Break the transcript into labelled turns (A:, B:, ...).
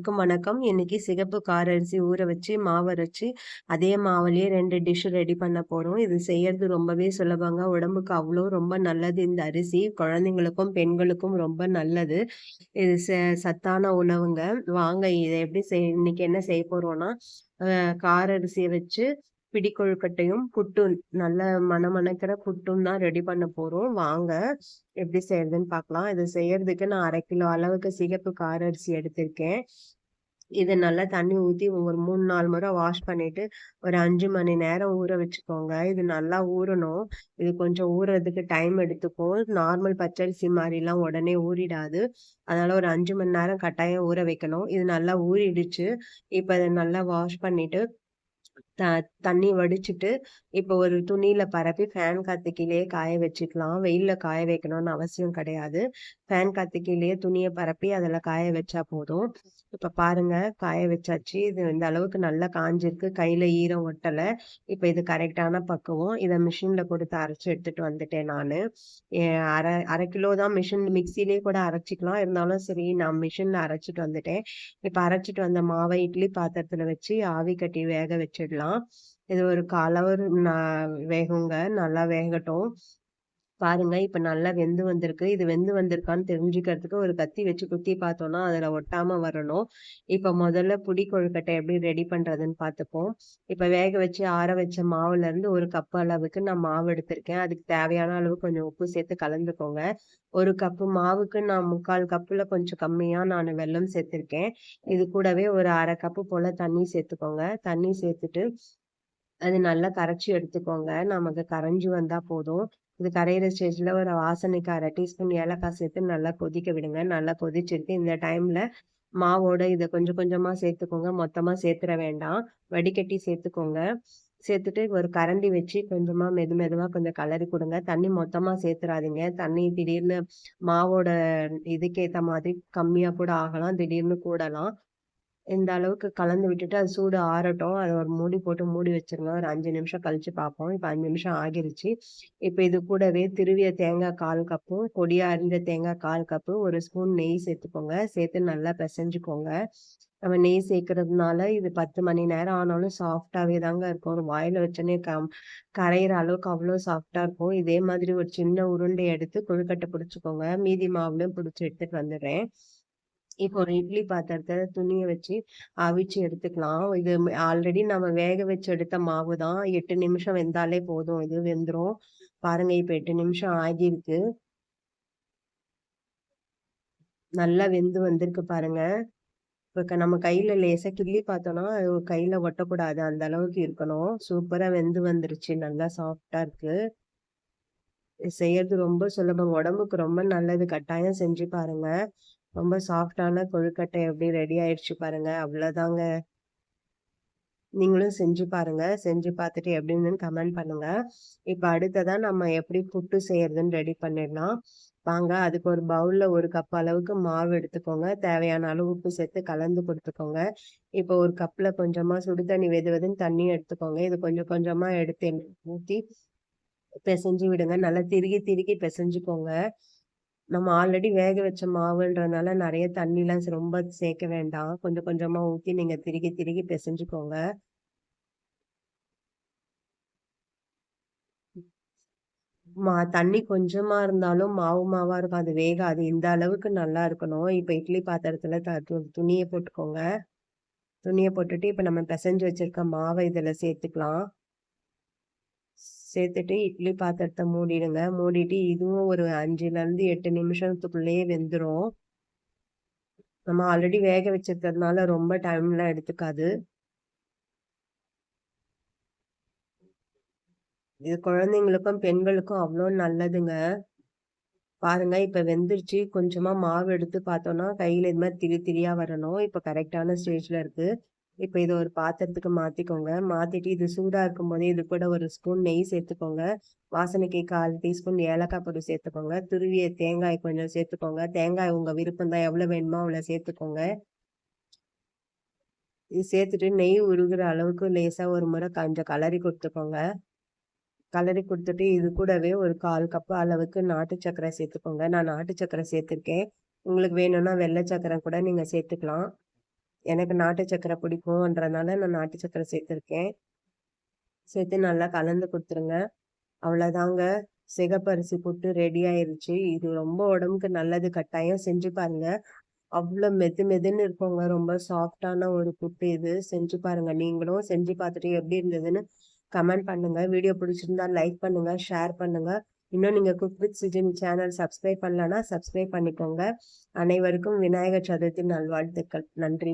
A: எல்லோருக்கும் வணக்கம். இன்னைக்கு சிகப்பு கார அரிசி ஊற வச்சு, மாவு அரைச்சு, அதே மாவுலயே 2 டிஷ் ரெடி பண்ண போறோம். இது செய்யறது ரொம்பவே சுலபங்க. உடம்புக்கு அவ்ளோ ரொம்ப நல்லது இந்த அரிசி. குழந்தைங்களுக்கும், பெண்களுக்கும் ரொம்ப நல்லது. இது சத்தான உணவுங்க. வாங்க இத எப்படி இன்னைக்கு என்ன செய்ய போறோம்னா, கார அரிசிய வச்சு பிடி கொழுக்கட்டையும், புட்டும் நல்ல மணமணக்கிற புட்டும் தான் ரெடி பண்ண போறோம். வாங்க எப்படி செய்யறதுன்னு பார்க்கலாம். இது செய்யறதுக்கு நான் 1/2 கிலோ அளவுக்கு சிகப்பு கார அரிசி எடுத்திருக்கேன். இத நல்லா தண்ணி ஊத்தி ஒரு 3, 4 முறை வாஷ் பண்ணிட்டு, ஒரு 5 மணி நேரம் ஊற வச்சுக்கோங்க. இது நல்லா ஊறணும். இது கொஞ்சம் ஊறுறதுக்கு டைம் எடுத்துக்கும். நார்மல் பச்சரிசி மாரிலாம் உடனே ஊறிடாது. அதனால ஒரு 5 மணி நேரம் கட்டாயம் ஊற வைக்கணும். இது நல்லா ஊறிடுச்சு. இப்ப இத நல்லா வாஷ் பண்ணிட்டு த தண்ணி வடிச்சுட்டு, இப்போ ஒரு துணியில பரப்பி ஃபேன் காத்து கீழயே காய வச்சுக்கலாம். வெயில்ல காய வைக்கணும்னு அவசியம் கிடையாது. ஃபேன் காத்து கீழயே துணிய பரப்பி அதுல காய வச்சா போதும். இப்ப பாருங்க காய வச்சாச்சு. இது இந்த அளவுக்கு நல்லா காஞ்சிருக்கு. கையில ஈரம் ஒட்டல. இப்ப இது கரெக்ட்டான பக்குவம். இத மிஷின்ல குடுத்து அரைச்சு எடுத்துட்டு வந்துட்டேன் நானு. எ 1/2 கிலோ தான் மிக்ஸிலயே கூட அரைச்சுக்கலாம். இருந்தாலும் சரி நான் மிஷின்ல அரைச்சுட்டு வந்துட்டேன். இப்ப அரைச்சுட்டு வந்த மாவை இட்லி பாத்திரத்துல வச்சு ஆவி கட்டி வேக வச்சிடலாம். இது ஒரு 1/4 ஹவர் வேகுங்க. நல்லா வேகட்டும். பாருங்க இப்ப நல்லா வெந்து வந்திருக்கு. இது வெந்து வந்திருக்கான்னு தெரிஞ்சுக்கிறதுக்கு ஒரு கத்தி வச்சு குத்தி பார்த்தோம்னா, அதுல ஒட்டாம வரணும். இப்ப முதல்ல புடி கொழுக்கட்டை எப்படி ரெடி பண்றதுன்னு பார்த்துப்போம். இப்ப வேக வச்சு ஆற வச்ச மாவுல இருந்து 1 கப் அளவுக்கு நான் மாவு எடுத்திருக்கேன். அதுக்கு தேவையான அளவு கொஞ்சம் உப்பு சேர்த்து கலந்துக்கோங்க. 1 கப்பு மாவுக்கு நான் 3/4 கப்புல கொஞ்சம் கம்மியா நானு வெல்லம் சேர்த்திருக்கேன். இது கூடவே ஒரு 1/2 கப்பு போல தண்ணி சேர்த்துக்கோங்க. தண்ணி சேர்த்துட்டு அது நல்லா கரைச்சு எடுத்துக்கோங்க. நமக்கு கரைஞ்சு வந்தா போதும். இது கரையிற ஸ்டேஜ்ல ஒரு வாசனைக்கு 1/2 டீஸ்பூன் ஏலக்காய் சேர்த்து நல்லா கொதிக்க விடுங்க. நல்லா கொதிச்சிருக்கு. இந்த டைம்ல மாவோட இத கொஞ்சம் கொஞ்சமா சேர்த்துக்கோங்க. மொத்தமா சேர்த்துற வேண்டாம். வடிகட்டி சேர்த்துக்கோங்க. சேர்த்துட்டு ஒரு கரண்டி வச்சு கொஞ்சமா மெதுவா கொஞ்சம் கலரி குடுங்க. தண்ணி மொத்தமா சேர்த்துறாதீங்க. தண்ணி திடீர்னு மாவோட இதுக்கேத்த மாதிரி கம்மியா கூட ஆகலாம். திடீர்னு கூடலாம். இந்த அளவுக்கு கலந்து விட்டுட்டு, அது சூடு ஆறட்டும். அத ஒரு மூடி போட்டு மூடி வச்சுருங்க. ஒரு 5 நிமிஷம் கழிச்சு பார்ப்போம். இப்ப 5 நிமிஷம் ஆகிருச்சு. இப்ப இது கூடவே திருவிய தேங்காய் 1/4 கப்பும், பொடியா அரிஞ்ச தேங்காய் 1/4 கப்பு, 1 ஸ்பூன் நெய் சேர்த்துக்கோங்க. சேர்த்து நல்லா பெசஞ்சுக்கோங்க. நம்ம நெய் சேர்க்கறதுனால இது 10 மணி நேரம் ஆனாலும் சாஃப்ட்டாவே தாங்க இருக்கும். ஒரு வாயில வச்சோனே கரையிற அளவுக்கு அவ்ளோ சாஃப்ட்டா இருக்கும். இதே மாதிரி ஒரு சின்ன உருண்டை எடுத்து கொழுக்கட்டை பிடிச்சுக்கோங்க. மீதி மாவுலயும் பிடிச்சு எடுத்துட்டு வந்துடுறேன். இப்போ ஒரு இட்லி பாத்திரத்துல துணிய வச்சு அவிச்சு எடுத்துக்கலாம். இது ஆல்ரெடி நம்ம வேக வச்சு எடுத்த மாவு தான். 8 நிமிஷம் வெந்தாலே போதும். இது வெந்துரும். பாருங்க இப்ப 8 நிமிஷம் ஆகியிருக்கு. நல்லா வெந்து வந்திருக்கு பாருங்க. இப்ப நம்ம கையில லேசா கிள்ளி பார்த்தோம்னா, அது கையில ஒட்டக்கூடாது. அந்த அளவுக்கு இருக்கணும். சூப்பரா வெந்து வந்துருச்சு. நல்லா சாஃப்ட்டா இருக்கு. இது செய்யறது ரொம்ப சுலபம். உடம்புக்கு ரொம்ப நல்லது. கட்டாயம் செஞ்சு பாருங்க. ரொம்ப சாஃப்ட்டான கொழுக்கட்டை எப்படி ரெடி ஆயிடுச்சு பாருங்க. அவ்வளோதாங்க. நீங்களும் செஞ்சு பாருங்க. செஞ்சு பார்த்துட்டு எப்படி இருந்ததுன்னு கமெண்ட் பண்ணுங்க. இப்ப அடுத்ததா நம்ம எப்படி புட்டு செய்யறதுன்னு ரெடி பண்ணிடலாம். வாங்க அதுக்கு ஒரு பவுல்ல 1 கப் அளவுக்கு மாவு எடுத்துக்கோங்க. தேவையான அளவு உப்பு சேர்த்து கலந்து குடுத்துக்கோங்க. இப்போ ஒரு கப்ல கொஞ்சமா சுடு தண்ணி வெது வெதுன்னு தண்ணி எடுத்துக்கோங்க. இது கொஞ்சம் கொஞ்சமா எடுத்து ஊத்தி பெசஞ்சு விடுங்க. நல்லா திருகி திருகி பெசஞ்சுக்கோங்க. நம்ம ஆல்ரெடி வேக வச்ச மாவுன்றதுனால நெறைய தண்ணிலாம் ரொம்ப சேர்க்க வேண்டாம். கொஞ்சம் கொஞ்சமா ஊத்தி நீங்க திருகி திருகி பெசஞ்சுக்கோங்க. தண்ணி கொஞ்சமா இருந்தாலும் மாவு மாவா இருக்கும். அது வேகாது. இந்த அளவுக்கு நல்லா இருக்கணும். இப்ப இட்லி பாத்திரத்துல துணிய போட்டுக்கோங்க. துணிய போட்டுட்டு இப்ப நம்ம பெசஞ்சு வச்சிருக்க மாவ இதுல சேர்த்துக்கலாம். சேர்த்துட்டு இட்லி பாத்திரத்த மூடிடுங்க. மூடிட்டு இதுவும் ஒரு 5ல இருந்து 8 நிமிஷத்துக்குள்ளேயே வெந்துரும். நம்ம ஆல்ரெடி வேக வச்சிருக்கிறதுனால ரொம்ப டைம்லாம் எடுத்துக்காது. இது குழந்தைங்களுக்கும், பெண்களுக்கும் அவ்ளோ நல்லதுங்க. பாருங்க இப்ப வெந்துருச்சு. கொஞ்சமா மாவு எடுத்து பார்த்தோம்னா, கையில இது மாரி திரி திரியா வரணும். இப்ப கரெக்ட்டான ஸ்டேஜ்ல இருக்கு. இப்ப இத ஒரு பாத்திரத்துக்கு மாத்திக்கோங்க. மாத்திட்டு இது சூடா இருக்கும்போதே இது கூட 1 ஸ்பூன் நெய் சேர்த்துக்கோங்க. வாசனைக்கு 1/4 டீஸ்பூன் ஏலக்காய் பொடி சேர்த்துக்கோங்க. துருவிய தேங்காய் கொஞ்சம் சேர்த்துக்கோங்க. தேங்காய் உங்க விருப்பம் தான். எவ்வளோ வேணுமோ அவ்வளோ சேர்த்துக்கோங்க. இது சேர்த்துட்டு நெய் உருகுற அளவுக்கு லேசா ஒரு முறை கொஞ்சம் கலரி குடுத்துக்கோங்க. கலரி குடுத்துட்டு இது கூடவே ஒரு 1/4 கப் அளவுக்கு நாட்டு சர்க்கரை சேர்த்துக்கோங்க. நான் நாட்டு சர்க்கரை சேர்த்துருக்கேன். உங்களுக்கு வேணும்னா வெள்ளை சர்க்கரை கூட நீங்க சேர்த்துக்கலாம். எனக்கு நாட்டு சர்க்கரை பிடிக்கும்ன்றனால நான் நாட்டு சர்க்கரை சேர்த்துருக்கேன். சேர்த்து நல்லா கலந்து குடுத்துருங்க. அவ்வளோதாங்க. சிகப்பரிசி புட்டு ரெடி ஆயிருச்சு. இது ரொம்ப உடம்புக்கு நல்லது. கட்டாயம் செஞ்சு பாருங்க. அவ்ளோ மெது மெதுன்னு இருக்குங்க. ரொம்ப சாஃப்ட்டான ஒரு புட்டு இது. செஞ்சு பாருங்க. நீங்களும் செஞ்சு பார்த்துட்டு எப்படி இருந்ததுன்னு கமெண்ட் பண்ணுங்க. வீடியோ பிடிச்சிருந்தா லைக் பண்ணுங்க, ஷேர் பண்ணுங்க. இன்னும் நீங்க cook with Sujini channel subscribe பண்ணலன்னா சப்ஸ்கிரைப் பண்ணிக்கோங்க. அனைவருக்கும் விநாயகர் சதுர்த்தி நல்வாழ்த்துக்கள். நன்றி.